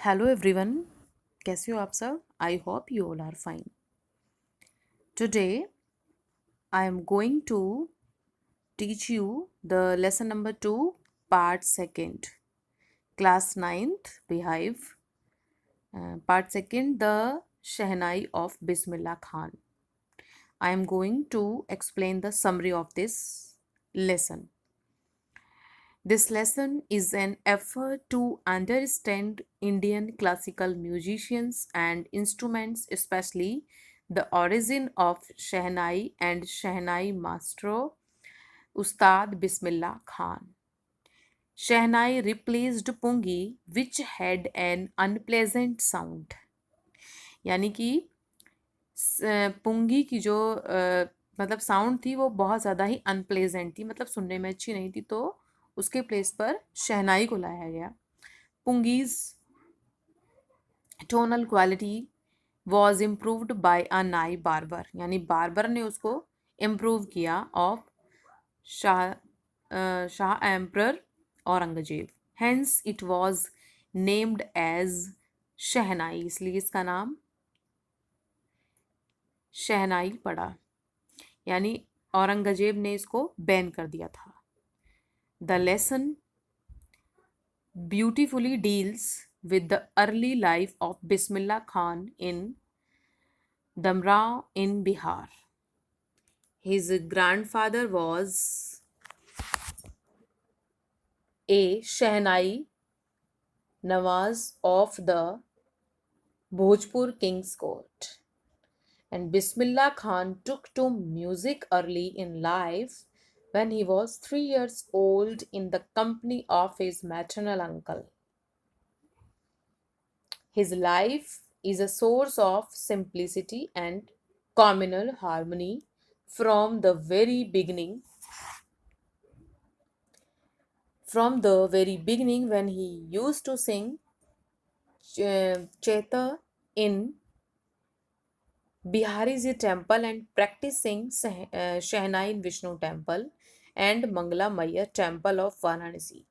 Hello everyone, कैसे हो आप सब? I hope you all are fine. Today I am going to teach you the lesson number 2, part second, class ninth, Behive, part second, the Shehnai of Bismillah Khan. I am going to explain the summary of this lesson. This lesson is an effort to understand Indian classical musicians and instruments, especially the origin of Shehnai and Shehnai maestro Ustad Bismillah Khan. Shehnai replaced Pungi, which had an unpleasant sound. यानी कि पुंगी की जो मतलब sound थी वो बहुत ज़्यादा ही unpleasant थी, मतलब सुनने में अच्छी नहीं थी, तो उसके प्लेस पर शहनाई को लाया गया. Pungi's tonal quality was improved by a nai barber, यानी बार्बर ने उसको इम्प्रूव किया of Shah emperor Aurangzeb. Hence it was named as shehnai, इसलिए इसका नाम शहनाई पड़ा, यानी औरंगजेब ने इसको बैन कर दिया था. The lesson beautifully deals with the early life of Bismillah Khan in Damra in Bihar. His grandfather was a Shehnai Nawaz of the Bhojpur king's court. And Bismillah Khan took to music early in life when he was 3 years old in the company of his maternal uncle. His life is a source of simplicity and communal harmony from the very beginning. From the very beginning, when he used to sing Cheta in Bihariji temple and practicing Shehnai in Vishnu temple and Mangala Maya temple of Varanasi.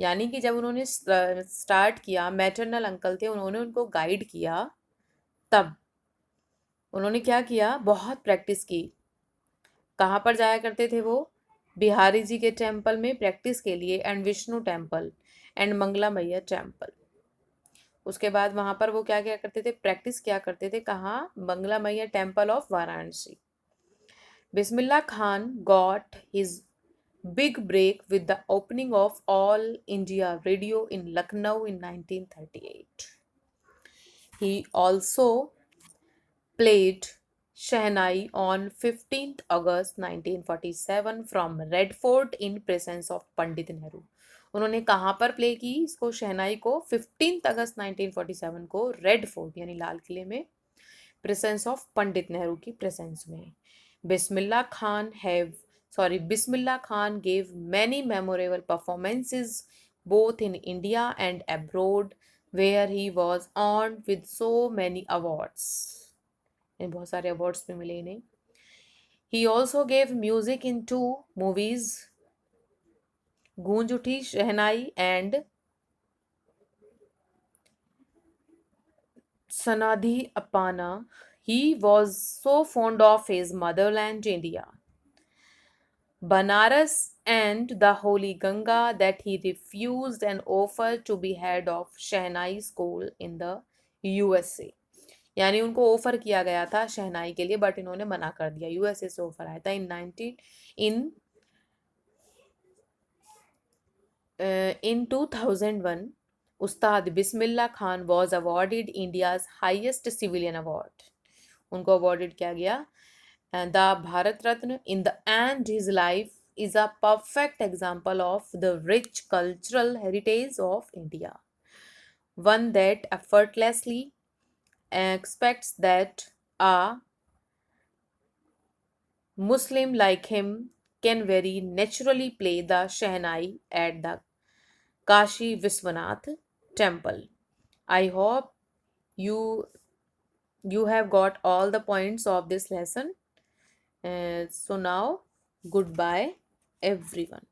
यानी कि जब उन्होंने start किया, maternal uncle थे, उन्होंने उनको guide किया, तब उन्होंने क्या किया, बहुत प्रैक्टिस की. कहाँ पर जाया करते थे वो? बिहारी जी के टेम्पल में प्रैक्टिस के लिए, and Vishnu temple and Mangla Maiya temple. उसके बाद वहाँ पर वो क्या क्या करते थे, प्रैक्टिस क्या करते थे, कहाँ? Mangla Maiya temple of Varanasi. Bismillah Khan got his big break with the opening of All India Radio in Lucknow in 1938. He also played Shehnai on 15th August 1947 from Red Fort in presence of Pandit Nehru. उन्होंने कहाँ पर play की इसको, शहनाई को? 15 अगस्त 1947 को red fort यानी लाल किले में, प्रेजेंस ऑफ पंडित नेहरू की प्रेजेंस में. Bismillah Khan gave many memorable performances both in India and abroad, where he was honored with so many awards. बहुत सारे अवार्ड्स भी मिले इन्हें. He also gave music in 2 movies, गूंज उठी शहनाई and Sanadhi Apana. He was so fond of his motherland India, Banaras and the Holy Ganga, that he refused an offer to be head of Shehnai school in the USA. यानी उनको offer किया गया था शहनाई के लिए, but इन्होंने मना कर दिया. यूएसए से ऑफर आया था. in 2001 Ustad Bismillah Khan was awarded India's highest civilian award. उनको अवॉर्डेड किया गया the Bharat Ratna. in the end, his life is a perfect example of the rich cultural heritage of India, one that effortlessly expects that a Muslim like him can very naturally play the Shehnai at the Kashi Viswanath temple. I hope you have got all the points of this lesson. So now, goodbye everyone.